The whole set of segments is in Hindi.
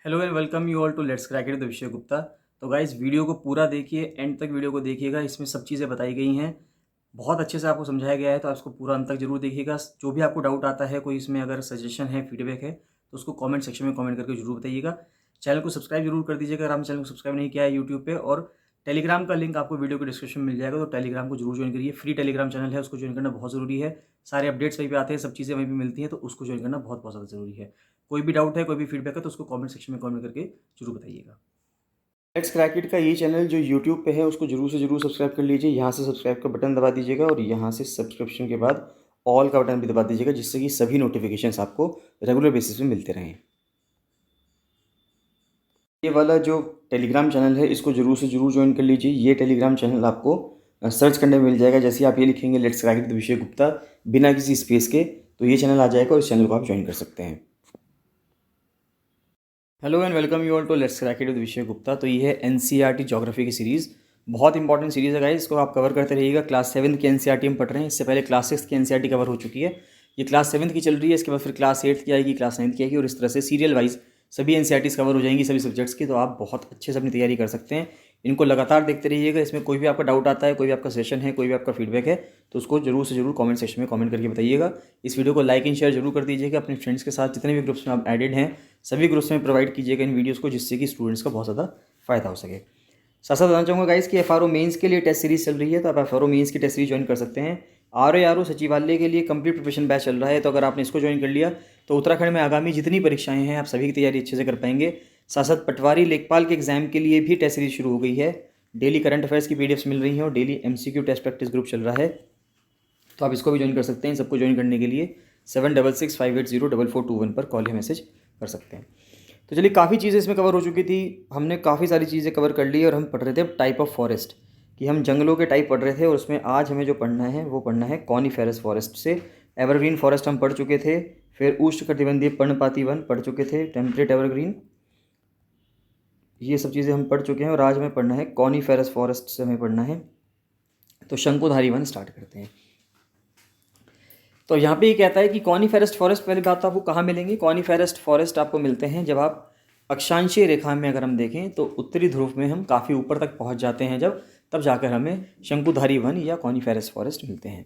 Hello and welcome you all to let's crack it the Vishay Gupta. तो गाइस वीडियो को पूरा देखिए, एंड तक वीडियो को देखिएगा। इसमें सब चीज़ें बताई गई हैं, बहुत अच्छे से आपको समझाया गया है, तो आप इसको पूरा अंत तक जरूर देखिएगा। जो भी आपको डाउट आता है, कोई इसमें अगर सजेशन है, फीडबैक है, तो उसको कमेंट सेक्शन में कमेंट करके जरूर बताइएगा। चैनल को सब्सक्राइब जरूर कर दीजिएगा अगर आपने चैनल को सब्सक्राइब नहीं किया है यूट्यूब पे। और टेलीग्राम का लिंक आपको वीडियो के डिस्क्रिप्शन में मिल जाएगा, तो टेलीग्राम को जरूर ज्वाइन करिए। फ्री टेलीग्राम चैनल है, उसको ज्वाइन करना बहुत ज़रूरी है। सारे अपडेट्स वहीं पे आते हैं, सब चीज़ें वहीं पे मिलती हैं, तो उसको ज्वाइन करना बहुत बहुत ज़्यादा ज़रूरी है। कोई भी डाउट है, कोई भी फीडबैक है, तो उसको कमेंट सेक्शन में कमेंट करके जरूर बताइएगा। लेट्स क्रैक इट का ये चैनल जो यूट्यूब पे है, उसको जरूर से जरूर सब्सक्राइब कर लीजिए। यहाँ से सब्सक्राइब का बटन दबा दीजिएगा और यहाँ से सब्सक्रिप्शन के बाद ऑल का बटन भी दबा दीजिएगा, जिससे कि सभी नोटिफिकेशंस आपको रेगुलर बेसिस पे मिलते रहें। ये वाला जो टेलीग्राम चैनल है, इसको जरूर से जरूर ज्वाइन कर लीजिए। ये टेलीग्राम चैनल आपको सर्च करने में मिल जाएगा। जैसे ही आप ये लिखेंगे let's crack it the Vishay Gupta बिना किसी स्पेस के, तो ये चैनल आ जाएगा और इस चैनल को आप ज्वाइन कर सकते हैं। Hello and welcome you all to let's crack it with Vishay Gupta. तो ये है एनसीईआरटी ज्योग्राफी की सीरीज़। बहुत इंपॉर्टेंट सीरीज़ है गाइस, इसको आप कवर करते रहिएगा। क्लास 7 की एनसीईआरटी हम पढ़ रहे हैं, इससे पहले क्लास 6 की एनसीईआरटी कवर हो चुकी है। ये क्लास 7 की चल रही है, इसके बाद फिर क्लास 8 की आएगी, क्लास 9 की आएगी, और इस तरह से सीरियल वाइज सभी एनसीईआरटीज़ कवर हो जाएंगी सभी सब्जेक्ट्स की। तो आप बहुत अच्छे से अपनी तैयारी कर सकते हैं। इनको लगातार देखते रहिएगा। इसमें कोई भी आपका डाउट आता है, कोई भी आपका सेशन है, कोई भी आपका फीडबैक है, तो उसको जरूर से जरूर कमेंट सेक्शन में कमेंट करके बताइएगा। इस वीडियो को लाइक एंड शेयर जरूर कर दीजिएगा अपने फ्रेंड्स के साथ। जितने भी ग्रुप्स में आप एडेड हैं, सभी ग्रुप्स में प्रोवाइड कीजिएगा इन वीडियोज़ को, जिससे कि स्टूडेंट्स का बहुत ज़्यादा फायदा हो सके। साथ साथ बताना चाहूँगा गाइस कि एफआरओ मेंस के लिए टेस्ट सीरीज चल रही है, तो आप एफआरओ मेंस की टेस्ट सीरीज ज्वाइन कर सकते हैं। आरओ सचिवालय के लिए कंप्लीट प्रिपरेशन बैच चल रहा है, तो अगर आपने इसको ज्वाइन कर लिया तो उत्तराखंड में आगामी जितनी परीक्षाएं हैं, आप सभी की तैयारी अच्छे से कर पाएंगे। साथ साथ पटवारी लेखपाल के एग्जाम के लिए भी टेस्ट सीरीज शुरू हो गई है। डेली करंट अफेयर्स की पीडीएफ्स मिल रही हैं और daily MCQ test practice group चल रहा है, तो आप इसको भी ज्वाइन कर सकते हैं। सबको ज्वाइन करने के लिए 7665804421 पर कॉल या मैसेज कर सकते हैं। तो चलिए, काफ़ी चीज़ें इसमें कवर हो चुकी थी, हमने काफ़ी सारी चीज़ें कवर कर ली, और हम पढ़ रहे थे टाइप ऑफ फॉरेस्ट, कि हम जंगलों के टाइप पढ़ रहे थे। और उसमें आज हमें जो पढ़ना है वो पढ़ना है कॉनिफेरस फॉरेस्ट से। एवरग्रीन फॉरेस्ट हम पढ़ चुके थे, फिर उष्णकटिबंधीय पर्णपाती वन पढ़ चुके थे, टेम्परेट एवरग्रीन, ये सब चीज़ें हम पढ़ चुके हैं। और आज हमें पढ़ना है कॉनिफेरस फॉरेस्ट से हमें पढ़ना है। तो शंकुधारी वन स्टार्ट करते हैं। तो यहाँ पे ये कहता है कि कॉनिफेरस फॉरेस्ट, पहली बात तो आपको कहाँ मिलेंगे? कॉनिफेरस फॉरेस्ट आपको मिलते हैं जब आप अक्षांशीय रेखा में अगर हम देखें तो उत्तरी ध्रुव में हम काफ़ी ऊपर तक पहुँच जाते हैं, जब तब जाकर हमें शंकुधारी वन या कॉनिफेरस फॉरेस्ट मिलते हैं।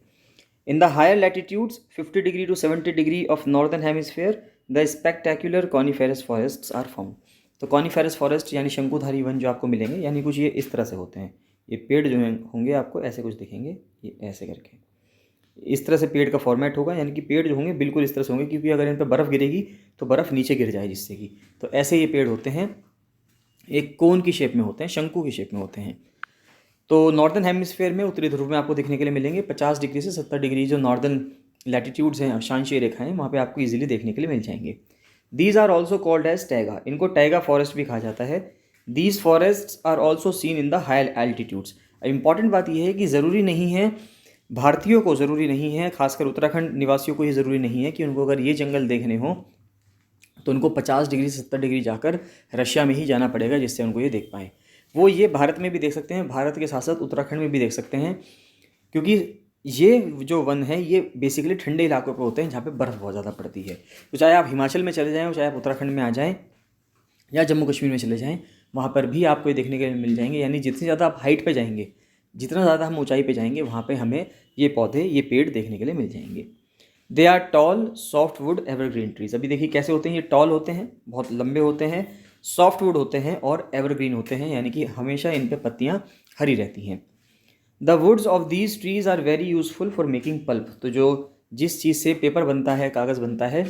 In the higher latitudes 50 degree to 70 degree of northern hemisphere the spectacular coniferous forests are found. तो कॉनिफेरस फॉरेस्ट यानी शंकुधारी वन जो आपको मिलेंगे, यानी कुछ ये इस तरह से होते हैं। ये पेड़ जो होंगे आपको ऐसे कुछ दिखेंगे, ये ऐसे करके इस तरह से पेड़ का फॉर्मेट होगा, यानी कि पेड़ जो होंगे बिल्कुल इस तरह से होंगे, क्योंकि अगर इन पर बर्फ़ गिरेगी तो बर्फ़ नीचे गिर जाए जिससे कि, तो ऐसे ये पेड़ होते हैं, एक कोन की शेप में होते हैं, शंकु की शेप में होते हैं। तो नॉर्दर्न हेमिस्फीयर में, उत्तरी ध्रुव में आपको देखने के लिए मिलेंगे। 50 डिग्री से 70 डिग्री जो नॉर्दर्न लैटिट्यूड्स हैं, अक्षांशीय रेखाएं, वहाँ पे आपको इजीली देखने के लिए मिल जाएंगे। These are also called as taiga, इनको टैगा फॉरेस्ट भी कहा जाता है। These forest are also seen in the high altitudes. Important बात यह है कि ज़रूरी नहीं है, भारतीयों को ज़रूरी नहीं है, खासकर उत्तराखंड निवासियों को ये ज़रूरी नहीं है कि उनको अगर ये जंगल देखने हो तो उनको 50 डिग्री से 70 डिग्री जाकर रशिया में ही जाना पड़ेगा, जिससे उनको ये देख पाएँ। वो ये भारत में भी देख सकते हैं, भारत के साथ साथ उत्तराखंड में भी देख सकते हैं, क्योंकि ये जो वन है ये बेसिकली ठंडे इलाकों पर होते हैं जहाँ पे बर्फ़ बहुत ज़्यादा पड़ती है। तो चाहे आप हिमाचल में चले जाएँ, चाहे आप उत्तराखंड में आ जाएँ, या जम्मू कश्मीर में चले जाएँ, वहाँ पर भी आपको ये देखने के लिए मिल जाएंगे। यानी जितनी ज़्यादा आप हाइट पे जाएंगे, जितना ज़्यादा हम ऊंचाई पे जाएंगे, वहाँ पे हमें ये पौधे, ये पेड़ देखने के लिए मिल जाएंगे। They are tall soft wood evergreen trees. अभी देखिए कैसे होते हैं, ये टॉल होते हैं, बहुत लंबे होते हैं, सॉफ्ट वुड होते हैं और एवरग्रीन होते हैं, यानी कि हमेशा इन पर पत्तियाँ हरी रहती हैं। The woods of these trees are very useful for making pulp. तो जो जिस चीज़ से पेपर बनता है, कागज़ बनता है,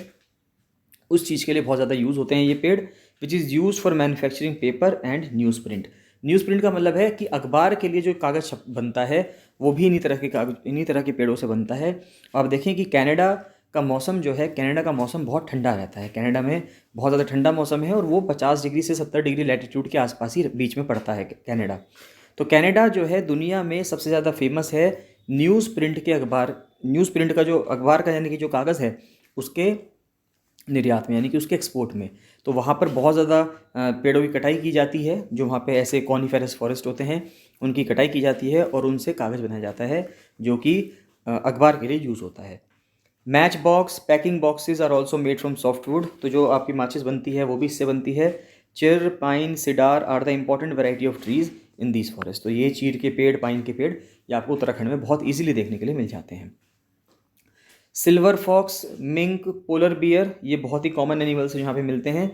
उस चीज़ के लिए बहुत ज़्यादा यूज़ होते हैं ये पेड़। Which is use for manufacturing paper and news print. News print का मतलब है कि अखबार के लिए जो कागज़ बनता है वो भी इन्हीं तरह के कागज, इन्हीं तरह के पेड़ों से बनता है। आप देखें कि कनाडा का मौसम जो है, कनाडा का मौसम बहुत ठंडा रहता है। कनाडा में बहुत ज़्यादा ठंडा मौसम है और वो 50 डिग्री से 70 डिग्री लैटिट्यूड के आसपास ही बीच में पड़ता है कनाडा। तो कनाडा जो है दुनिया में सबसे ज़्यादा फेमस है न्यूज़ प्रिंट के अखबार, न्यूज़ प्रिंट का जो अखबार का यानी कि जो कागज़ है उसके निर्यात में, यानी कि उसके एक्सपोर्ट में। तो वहाँ पर बहुत ज़्यादा पेड़ों की कटाई की जाती है। जो वहाँ पे ऐसे कॉनिफेरस फॉरेस्ट होते हैं उनकी कटाई की जाती है और उनसे कागज़ बनाया जाता है, जो कि अखबार के लिए यूज़ होता है। Match box, packing boxes are also made from soft wood. तो जो आपकी माचिस बनती है वो भी इससे बनती है। Chir, pine, cedar are the important variety of trees in these forest. तो ये चीड़ के पेड़, पाइन के पेड़, ये आपको उत्तराखंड में बहुत ईजिली देखने के लिए मिल जाते हैं। Silver fox, mink, polar bear, ये बहुत ही कॉमन एनिमल्स यहाँ पे मिलते हैं।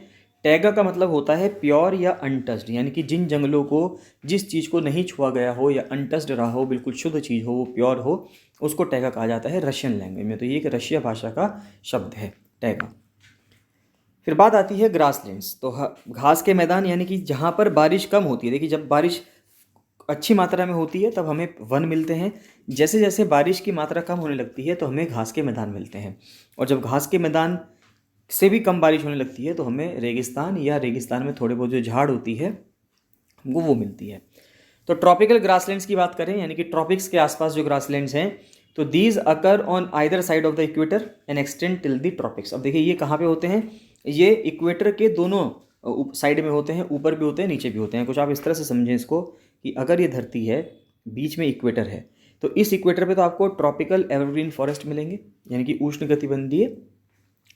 टैगा का मतलब होता है प्योर या अनटच्ड, यानी कि जिन जंगलों को, जिस चीज़ को नहीं छुआ गया हो या अनटच्ड रहा हो, बिल्कुल शुद्ध चीज़ हो, वो प्योर हो, उसको टैगा कहा जाता है रशियन लैंग्वेज में। तो ये एक रशिया भाषा का शब्द है टैगा। फिर बात आती है ग्रासलैंड्स। तो घास के मैदान, यानी कि जहाँ पर बारिश कम होती है। देखिए, जब बारिश अच्छी मात्रा में होती है तब हमें वन मिलते हैं, जैसे जैसे बारिश की मात्रा कम होने लगती है तो हमें घास के मैदान मिलते हैं, और जब घास के मैदान से भी कम बारिश होने लगती है तो हमें रेगिस्तान, या रेगिस्तान में थोड़े बहुत जो झाड़ होती है वो मिलती है। तो ट्रॉपिकल ग्रासलैंड्स की बात करें, यानी कि ट्रॉपिक्स के आसपास जो ग्रासलैंड्स हैं, तो these occur on either side of the equator and extend till the tropics. अब देखिए, ये कहाँ पे होते हैं? ये इक्वेटर के दोनों साइड में होते हैं, ऊपर भी होते हैं, नीचे भी होते हैं। कुछ आप इस तरह से समझें इसको कि अगर ये धरती है, बीच में इक्वेटर है, तो इस इक्वेटर पे तो आपको ट्रॉपिकल एवरग्रीन फॉरेस्ट मिलेंगे, यानी कि उष्णकटिबंधीय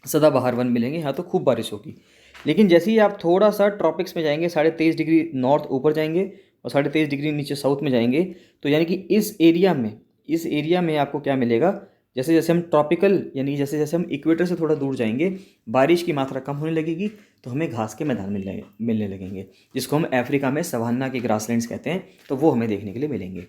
सदाबहार वन मिलेंगे, यहाँ तो खूब बारिश होगी। लेकिन जैसे ही आप थोड़ा सा ट्रॉपिक्स में जाएंगे, 23.5 डिग्री नॉर्थ ऊपर जाएंगे और 23.5 डिग्री नीचे साउथ में जाएंगे, तो यानी कि इस एरिया में आपको क्या मिलेगा? जैसे जैसे हम ट्रॉपिकल, यानी जैसे जैसे हम इक्वेटर से थोड़ा दूर जाएंगे, बारिश की मात्रा कम होने लगेगी, तो हमें घास के मैदान मिलने लगेंगे, जिसको हम अफ्रीका में सवान्ना के ग्रासलैंड्स कहते हैं। तो वो हमें देखने के लिए मिलेंगे।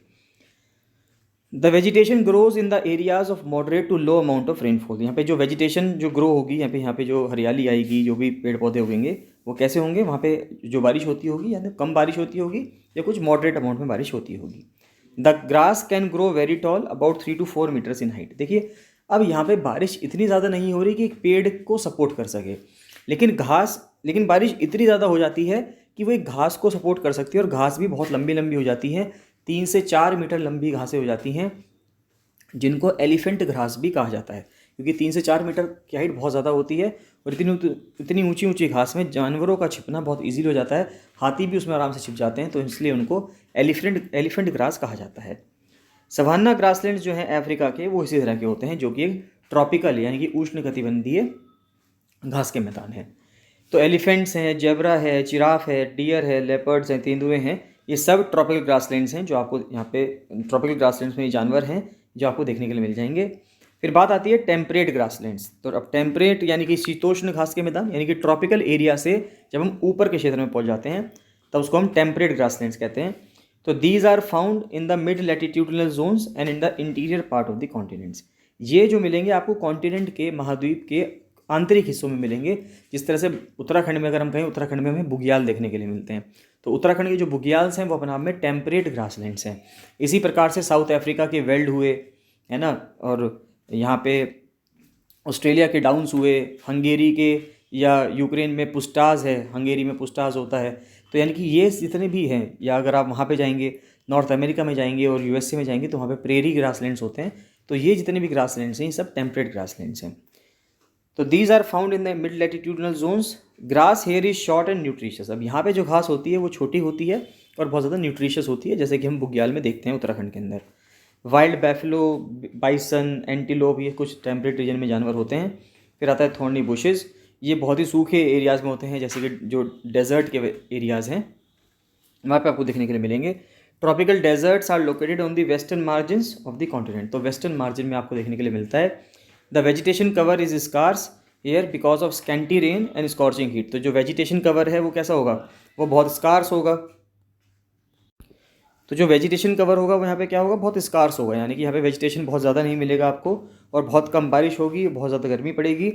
The vegetation grows in the areas of moderate to low amount of rainfall. यहाँ पे जो वेजिटेशन जो ग्रो होगी, यहाँ पे जो हरियाली आएगी, जो भी पेड़ पौधे उगेंगे, वो कैसे होंगे? वहाँ पे जो बारिश होती होगी, यानी कम बारिश होती होगी या कुछ मॉडरेट अमाउंट में बारिश होती होगी। The grass can grow very tall, about 3 to 4 metres in height. देखिए, अब यहाँ पे बारिश इतनी ज़्यादा नहीं हो रही कि एक पेड़ को सपोर्ट कर सके, लेकिन बारिश इतनी ज़्यादा हो जाती है कि वो एक घास को सपोर्ट कर सकती है, और घास भी बहुत लंबी लंबी हो जाती है, 3 से 4 मीटर लंबी घासें हो जाती हैं, जिनको एलिफेंट घास भी कहा जाता है, क्योंकि 3 से 4 मीटर की हाइट बहुत ज़्यादा होती है, और इतनी ऊंची ऊंची घास में जानवरों का छिपना बहुत ईजीली हो जाता है, हाथी भी उसमें आराम से छिप जाते हैं, तो इसलिए उनको एलिफेंट ग्रास कहा जाता है। सवान्ना ग्रासलैंड्स जो हैं अफ्रीका के, वो इसी तरह के होते हैं, जो कि एक ट्रॉपिकल, यानी कि उष्णकटिबंधीय घास के मैदान है। तो एलिफेंट्स हैं, जेब्रा है, जिराफ है, डियर है, लेपर्ड्स हैं, तेंदुए हैं, ये सब ट्रॉपिकल ग्रासलैंड्स हैं, जो आपको यहाँ पे ट्रॉपिकल ग्रासलैंड्स में ये जानवर हैं जो आपको देखने के लिए मिल जाएंगे। फिर बात आती है टेम्परेट ग्रासलैंड्स। तो अब टेम्परेट यानी कि शीतोष्ण घास के मैदान, यानी कि ट्रॉपिकल एरिया से जब हम ऊपर के क्षेत्र में पहुँच जाते हैं तब उसको हम टेम्परेट ग्रासलैंड्स कहते हैं। तो these are found in the mid latitudinal zones and in the interior part of the continents. ये जो मिलेंगे आपको कॉन्टिनेंट के, महाद्वीप के आंतरिक हिस्सों में मिलेंगे। जिस तरह से उत्तराखंड में अगर हम कहें, उत्तराखंड में हमें बुग्याल देखने के लिए मिलते हैं, तो उत्तराखंड के जो बुग्याल्स हैं वो अपने आप में टेम्परेट ग्रासलैंड्स हैं। इसी प्रकार से साउथ अफ्रीका के वेल्ड हुए, है ना, और यहाँ पे ऑस्ट्रेलिया के डाउन्स हुए, हंगेरी के या यूक्रेन में पुस्टाज है, हंगेरी में पुस्टाज होता है। तो यानी कि ये जितने भी हैं, या अगर आप वहाँ पे जाएंगे, नॉर्थ अमेरिका में जाएंगे और यूएसए में जाएंगे, तो वहाँ पे प्रेरी ग्रासलैंड्स होते हैं। तो ये जितने भी ग्रासलैंड्स हैं, ये सब टेम्परेट ग्रासलैंड्स हैं। तो these are found in the mid latitudinal zones. Grass here is short and nutritious. अब यहाँ पे जो घास होती है वो छोटी होती है और बहुत ज़्यादा न्यूट्रिशियस होती है, जैसे कि हम बुग्याल में देखते हैं उत्तराखंड के अंदर। वाइल्ड बैफलो, बाइसन, एंटीलोप, ये कुछ टेम्परेट रीजन में जानवर होते हैं। फिर आता है थॉर्नी बुशेस, ये बहुत ही सूखे एरियाज़ में होते हैं, जैसे कि जो डेजर्ट के एरियाज़ हैं वहाँ पे आपको देखने के लिए मिलेंगे। Tropical deserts are located on the western margins of the continent. तो वेस्टर्न मार्जिन में आपको देखने के लिए मिलता है। The vegetation cover is scarce here because of scanty rain and scorching heat. तो जो वेजिटेशन कवर है वो कैसा होगा? वो बहुत स्कार्स होगा। तो जो वेजिटेशन कवर होगा वो यहाँ पे क्या होगा? बहुत स्कार्स होगा, यानी कि यहाँ पे वेजिटेशन बहुत ज़्यादा नहीं मिलेगा आपको, और बहुत कम बारिश होगी, बहुत ज़्यादा गर्मी पड़ेगी।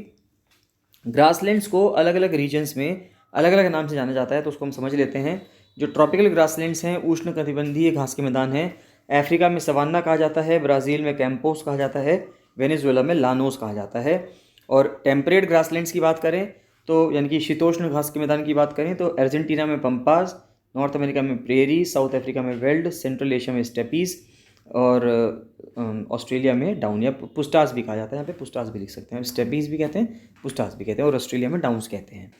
ग्रासलैंड्स को अलग अलग रीजन्स में अलग अलग नाम से जाना जाता है, तो उसको हम समझ लेते हैं। जो ट्रॉपिकल ग्रासलैंड्स हैं, उष्णकटिबंधीय घास के मैदान हैं। अफ्रीका में सवान्ना कहा जाता है, ब्राज़ील में कैंपोस कहा जाता है, वेनेजुएला में लानोस कहा जाता है। और टेम्परेट ग्रासलैंड्स की बात करें तो, यानी कि शीतोष्ण घास के मैदान की बात करें तो, अर्जेंटीना में पम्पास, नॉर्थ अमेरिका में प्रेरी, साउथ अफ्रीका में वेल्ड, सेंट्रल एशिया में स्टेपीज, और ऑस्ट्रेलिया में डाउन या पुस्टास भी कहा जाता है। यहाँ पे पुस्टास भी लिख सकते हैं, स्टेपीज भी कहते हैं, पुस्टास भी कहते हैं, और ऑस्ट्रेलिया में डाउन्स कहते हैं।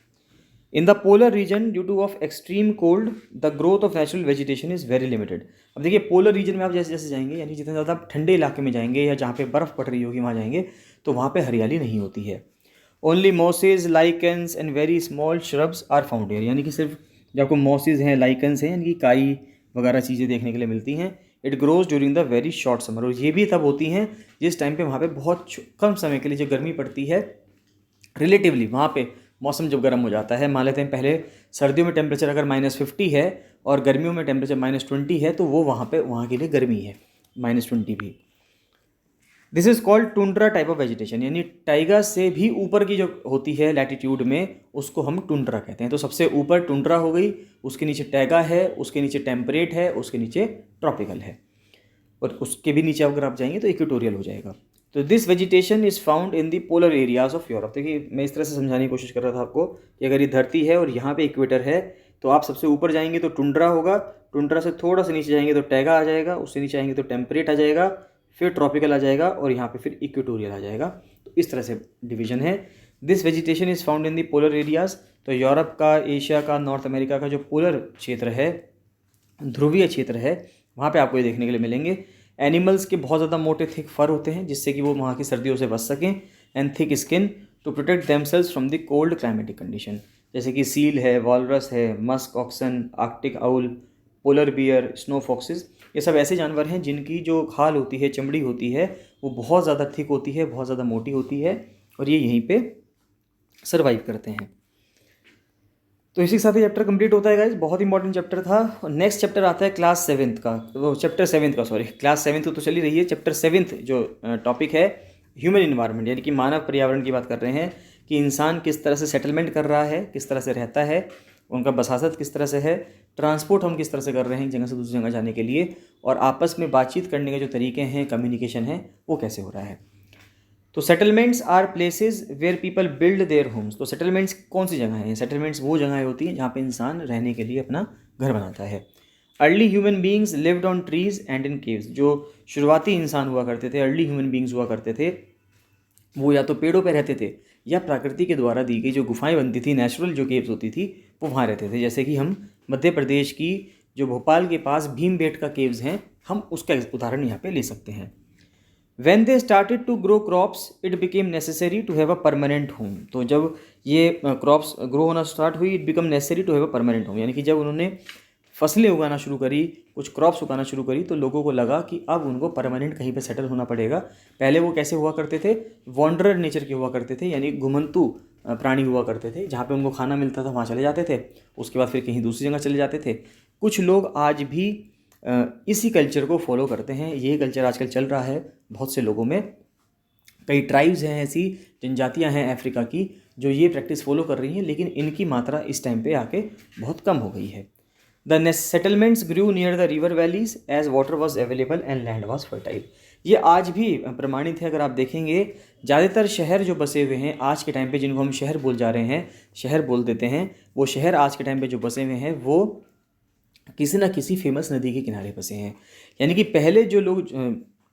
In the polar region due two of extreme cold the growth of natural vegetation is very limited. अब देखिए, पोलर रीजन में आप जैसे जैसे जाएंगे, यानी जितने ज़्यादा आप ठंडे इलाके में जाएंगे या जहाँ पे बर्फ़ पड़ रही होगी वहाँ जाएंगे, तो वहाँ पे हरियाली नहीं होती है। Only mosses, lichens and very small shrubs are found here, यानी कि सिर्फ जो आपको मॉसेज हैं, लाइकेंस हैं, यानी कि काई वगैरह चीज़ें देखने के लिए मिलती हैं। It grows during the very short summer, और ये भी तब होती हैं जिस टाइम पे वहाँ पे बहुत कम समय के लिए जो गर्मी पड़ती है रिलेटिवली, वहाँ पे मौसम जब गर्म हो जाता है। मान लेते हैं पहले सर्दियों में टेम्परेचर अगर -50 है और गर्मियों में टेम्परेचर -20 है, तो वो वहाँ पे वहाँ के लिए गर्मी है -20 भी। This is called tundra type of vegetation, यानी टाइगा से भी ऊपर की जो होती है लैटिट्यूड में, उसको हम टुंड्रा कहते हैं। तो सबसे ऊपर टुंड्रा हो गई, उसके नीचे टैगा है, उसके नीचे टेम्परेट है, उसके नीचे ट्रॉपिकल है, और उसके भी नीचे अगर आप जाएंगे तो इक्वेटोरियल हो जाएगा। तो this vegetation is found in the polar areas of Europe. देखिए मैं इस तरह से समझाने की कोशिश कर रहा था आपको कि अगर ये धरती है और यहाँ पे इक्वेटर है, तो आप सबसे ऊपर जाएंगे तो टुंड्रा होगा, टुंड्रा से थोड़ा सा नीचे जाएंगे तो टैगा आ जाएगा, उससे नीचे आएंगे तो टेम्परेट आ जाएगा, फिर ट्रॉपिकल आ जाएगा, और यहाँ पे फिर इक्वेटोरियल आ जाएगा। तो इस तरह से डिवीजन है। This vegetation is found in the polar areas. तो यूरोप का, एशिया का, नॉर्थ अमेरिका का जो पोलर क्षेत्र है, ध्रुवीय क्षेत्र है, वहाँ पे आपको ये देखने के लिए मिलेंगे। एनिमल्स के बहुत ज़्यादा मोटे थिक फर होते हैं जिससे कि वो वहाँ की सर्दियों से बच सकें, and thick skin to protect themselves from the cold climatic condition, जैसे कि सील है, वॉलरस है, musk oxen, Arctic owl, polar bear, snow foxes. ये सब ऐसे जानवर हैं जिनकी जो खाल होती है, चमड़ी होती है, वो बहुत ज़्यादा थिक होती है, बहुत ज़्यादा मोटी होती है, और ये यहीं पे सर्वाइव करते हैं। तो इसी के साथ ही चैप्टर कंप्लीट होता है गाइस। बहुत इंपॉर्टेंट चैप्टर था। और नेक्स्ट चैप्टर आता है क्लास 7th का, वो चैप्टर 7th का, सॉरी क्लास 7th तो चली रही है। चैप्टर 7th जो टॉपिक है ह्यूमन इन्वायरमेंट, यानी कि मानव पर्यावरण की बात कर रहे हैं कि इंसान किस तरह से सेटलमेंट कर रहा है, किस तरह से रहता है, उनका बसासत किस तरह से है, ट्रांसपोर्ट हम किस तरह से कर रहे हैं एक जगह से दूसरी जगह जाने के लिए, और आपस में बातचीत करने के जो तरीके हैं, कम्युनिकेशन है, वो कैसे हो रहा है। तो settlements are places where people build their homes. तो सेटलमेंट्स कौन सी जगह हैं? सेटलमेंट्स वो जगहें होती हैं जहाँ पे इंसान रहने के लिए अपना घर बनाता है। Early human beings lived on trees and in caves. जो शुरुआती इंसान हुआ करते थे, अर्ली ह्यूमन बींग्स हुआ करते थे, वो या तो पेड़ों पर रहते थे या प्रकृति के द्वारा दी गई जो गुफाएं बनती थी, नेचुरल जो केव्स होती थी, वो वहाँ रहते थे। जैसे कि हम मध्य प्रदेश की जो भोपाल के पास भीमबेटका केव्स हैं, हम उसका उदाहरण यहाँ पे ले सकते हैं। When they started to grow crops, it became necessary to have a permanent home. तो जब ये क्रॉप्स ग्रो होना स्टार्ट हुई, it became necessary to have a permanent home, यानी कि जब उन्होंने फसलें उगाना शुरू करी, कुछ क्रॉप्स उगाना शुरू करी, तो लोगों को लगा कि अब उनको परमानेंट कहीं पे सेटल होना पड़ेगा। पहले वो कैसे हुआ करते थे? वॉन्डरर नेचर के हुआ करते थे, यानी घुमंतु प्राणी हुआ करते थे। जहाँ पे उनको खाना मिलता था वहाँ चले जाते थे, उसके बाद फिर कहीं दूसरी जगह चले जाते थे। कुछ लोग आज भी इसी कल्चर को फॉलो करते हैं। ये कल्चर आजकल चल रहा है बहुत से लोगों में। कई ट्राइब्स हैं, ऐसी जनजातियां हैं अफ्रीका की जो ये प्रैक्टिस फॉलो कर रही हैं, लेकिन इनकी मात्रा इस टाइम पे आके बहुत कम हो गई है। The settlements grew near the river valleys as water was available and land was fertile. ये आज भी प्रमाणित है। अगर आप देखेंगे, ज़्यादातर शहर जो बसे हुए हैं आज के टाइम पे, जिनको हम शहर बोल जा रहे हैं, शहर बोल देते हैं, वो शहर आज के टाइम पे जो बसे हुए हैं वो किसी ना किसी फेमस नदी के किनारे बसे हैं। यानी कि पहले जो लोग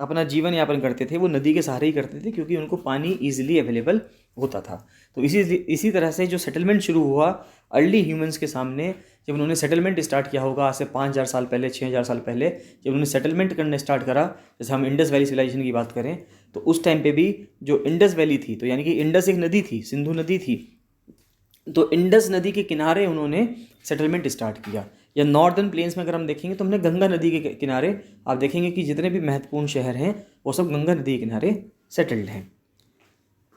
अपना जीवन यापन करते थे वो नदी के सहारे ही करते थे, क्योंकि उनको पानी ईजिली अवेलेबल होता था। तो इसी तरह से जो सेटलमेंट शुरू हुआ अर्ली ह्यूमंस के सामने, जब उन्होंने सेटलमेंट स्टार्ट किया होगा आज से 5000 साल पहले, 6000 साल पहले, जब उन्होंने सेटलमेंट करना स्टार्ट करा, जैसे हम इंडस वैली सिविलाइजेशन की बात करें, तो उस टाइम पे भी जो इंडस वैली थी, तो यानी कि इंडस एक नदी थी, सिंधु नदी थी, तो इंडस नदी के किनारे उन्होंने सेटलमेंट स्टार्ट किया। या नॉर्दर्न प्लेन्स में अगर हम देखेंगे तो हमने गंगा नदी के किनारे आप देखेंगे कि जितने भी महत्वपूर्ण शहर हैं वो सब गंगा नदी के किनारे सेटल्ड हैं।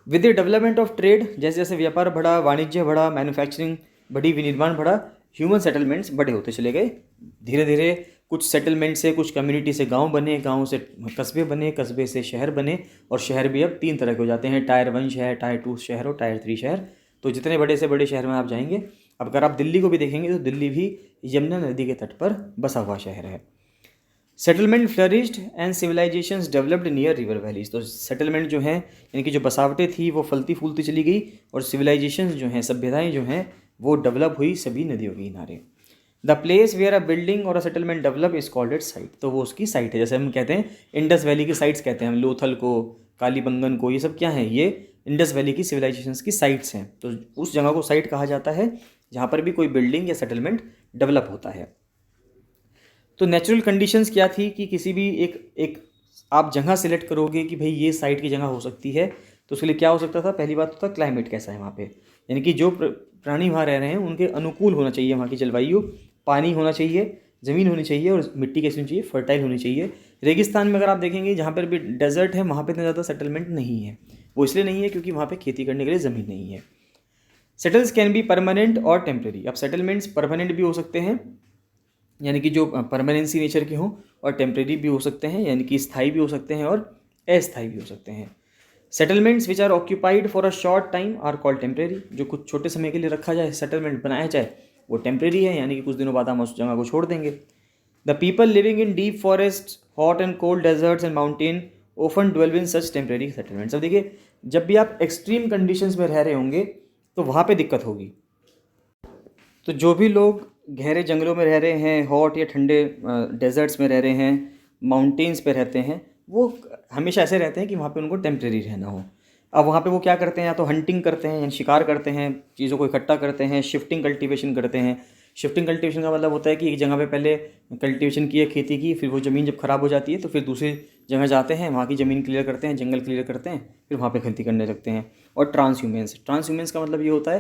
With the development of trade, जैसे जैसे व्यापार बढ़ा, वाणिज्य बढ़ा, मैन्युफैक्चरिंग बढ़ी, विनिर्माण बढ़ा, ह्यूमन सेटलमेंट्स बड़े होते चले गए। धीरे धीरे कुछ सेटलमेंट से, कुछ कम्युनिटी से गांव बने, गांव से कस्बे बने, कस्बे से शहर बने, और शहर भी अब 3 तरह के हो जाते हैं, टायर 1 शहर, टायर 2 शहर और टायर 3 शहर। तो जितने बड़े से बड़े शहर में आप जाएंगे, अब अगर आप दिल्ली को भी देखेंगे तो दिल्ली भी यमुना नदी के तट पर बसा हुआ शहर है। Settlement flourished and civilizations developed near river valleys. तो सेटलमेंट जो है, यानी कि जो बसावटें थी वो फलती फूलती चली गई, और सिविलाइजेशंस जो हैं, सभ्यताएं जो हैं, वो डेवलप हुई सभी नदियों के किनारे। The place where a building और a settlement develop is called its site. तो वो उसकी साइट है। जैसे हम कहते हैं इंडस वैली की साइट्स कहते हैं हम, लोथल को, कालीबंगन को, ये सब क्या हैं? ये इंडस वैली की सिविलाइजेशंस की साइट्स हैं। तो उस जगह को साइट कहा जाता है जहाँ पर भी कोई बिल्डिंग या सेटलमेंट डेवलप होता है। तो नेचुरल कंडीशंस क्या थी कि किसी भी एक आप जगह सिलेक्ट करोगे कि भाई ये साइट की जगह हो सकती है, तो उसके लिए क्या हो सकता था, पहली बात तो था क्लाइमेट कैसा है वहाँ पे, यानी कि जो प्राणी वहाँ रह रहे हैं उनके अनुकूल होना चाहिए वहाँ की जलवायु, पानी होना चाहिए, ज़मीन होनी चाहिए, और मिट्टी कैसी होनी चाहिए, फर्टाइल होनी चाहिए। रेगिस्तान में अगर आप देखेंगे जहाँ पर भी डेजर्ट है वहाँ पर इतना ज़्यादा सेटलमेंट नहीं है, वो इसलिए नहीं है क्योंकि वहाँ पर खेती करने के लिए ज़मीन नहीं है। सेटल्स कैन बी परमानेंट और टेम्प्रेरी। अब सेटलमेंट्स परमानेंट भी हो सकते हैं, यानी कि जो परमानेंसी नेचर के हों, और टेम्प्रेरी भी हो सकते हैं, यानी कि स्थायी भी हो सकते हैं और अस्थायी भी हो सकते हैं। Settlements which are occupied for a short time are called temporary. जो कुछ छोटे समय के लिए रखा जाए, सेटलमेंट बनाया जाए, वो टेम्प्रेरी है, यानी कि कुछ दिनों बाद हम उस जगह को छोड़ देंगे। The people living in deep forest, hot and cold deserts and mountain often dwell in such temporary settlements. अब देखिए, जब भी आप एक्सट्रीम कंडीशंस में रह रहे होंगे तो वहाँ पे दिक्कत होगी। तो जो भी लोग गहरे जंगलों में रह रहे हैं, हॉट या ठंडे डेजर्ट्स में रह रहे हैं, माउंटेन्स पे रहते हैं, वो हमेशा ऐसे रहते हैं कि वहाँ पे उनको टेम्प्रेरी रहना हो। अब वहाँ पे वो क्या करते हैं, या तो हंटिंग करते हैं, यानी शिकार करते हैं, चीज़ों को इकट्ठा करते हैं, शिफ्टिंग कल्टीवेशन करते हैं। शिफ्टिंग कल्टीवेशन का मतलब होता है कि एक जगह पे पहले कल्टीवेशन की है, खेती की, फिर वो ज़मीन जब ख़राब हो जाती है तो फिर दूसरी जगह जाते हैं, वहाँ की ज़मीन क्लियर करते हैं, जंगल क्लियर करते हैं, फिर वहाँ पे खेती करने लगते हैं। और ट्रांसह्यूमेंस का मतलब ये होता है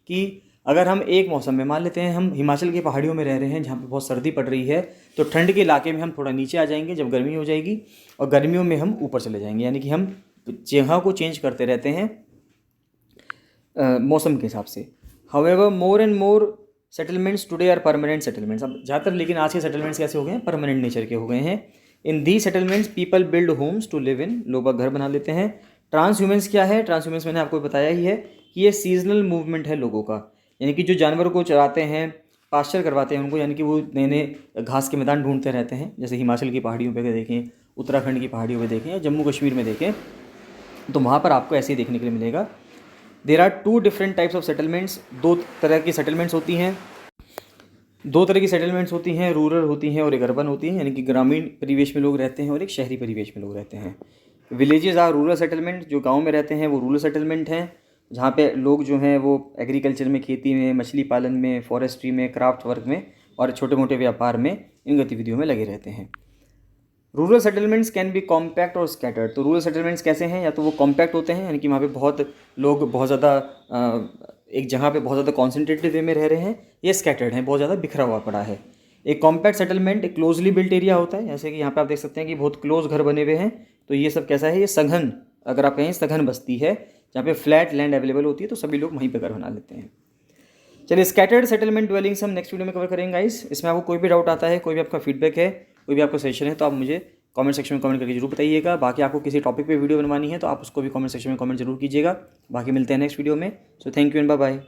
कि अगर हम एक मौसम में, मान लेते हैं हम हिमाचल की पहाड़ियों में रह रहे हैं जहाँ पे बहुत सर्दी पड़ रही है, तो ठंड के इलाके में हम थोड़ा नीचे आ जाएंगे जब गर्मी हो जाएगी, और गर्मियों में हम ऊपर चले जाएंगे, यानी कि हम जगह को चेंज करते रहते हैं मौसम के हिसाब से। However more and more settlements today are permanent settlements. अब ज़्यादातर लेकिन आज के सेटलमेंट्स कैसे हो गए हैं, परमानेंट नेचर के हो गए हैं। In the settlements people build homes to live in, लोग घर बना लेते हैं। ट्रांसह्यूमेंस क्या है, ट्रांसह्यूमेंस मैंने आपको बताया ही है कि ये सीजनल मूवमेंट है लोगों का, यानी कि जो जानवर को चराते हैं, पास्चर करवाते हैं उनको, यानी कि वो नए नए घास के मैदान ढूंढते रहते हैं। जैसे हिमाचल की पहाड़ियों पे देखें, उत्तराखंड की पहाड़ियों पे देखें, या जम्मू कश्मीर में देखें, तो वहाँ पर आपको ऐसे ही देखने के लिए मिलेगा। There are two different types of settlements. दो तरह की सेटलमेंट्स होती हैं, रूरल होती हैं और एक अर्बन होती हैं, यानी कि ग्रामीण परिवेश में लोग रहते हैं और एक शहरी परिवेश में लोग रहते हैं। विलेजेस आर रूरल सेटलमेंट, जो गाँव में रहते हैं वो रूरल सेटलमेंट हैं, जहाँ पे लोग जो हैं वो एग्रीकल्चर में, खेती में, मछली पालन में, फॉरेस्ट्री में, क्राफ्ट वर्क में और छोटे मोटे व्यापार में, इन गतिविधियों में लगे रहते हैं। Rural settlements can be compact और स्कैटर्ड। तो रूरल सेटलमेंट्स कैसे हैं, या तो वो कॉम्पैक्ट होते हैं, यानी कि वहाँ पे बहुत लोग बहुत ज़्यादा एक जगह पे बहुत ज़्यादा कॉन्सेंट्रेटेड वे में रह रहे हैं, ये स्कैटर्ड हैं, बहुत ज़्यादा बिखरा हुआ पड़ा है। एक कॉम्पैक्ट सेटलमेंट एक क्लोजली बिल्ट एरिया होता है, जैसे कि यहाँ पे आप देख सकते हैं कि बहुत क्लोज घर बने हुए हैं, तो ये सब कैसा है, ये सघन, अगर आप कहें सघन बस्ती है, जहाँ पे फ्लैट लैंड अवेलेबल होती है, तो सभी लोग वहीं पर घर बना लेते हैं। चलिए, स्कैटर्ड सेटलमेंट ड्वेलिंग्स हम नेक्स्ट वीडियो में कवर करेंगे गाइस। इसमें आपको कोई भी डाउट आता है, कोई भी आपका फीडबैक है, कोई भी आपका सजेशन है, तो आप मुझे कमेंट सेक्शन में कमेंट करके जरूर बताइएगा। बाकी आपको किसी टॉपिक पे वीडियो बनवानी है तो आप उसको भी कमेंट सेक्शन में कमेंट जरूर कीजिएगा। बाकी मिलते हैं नेक्स्ट वीडियो में। So thank you and bye bye.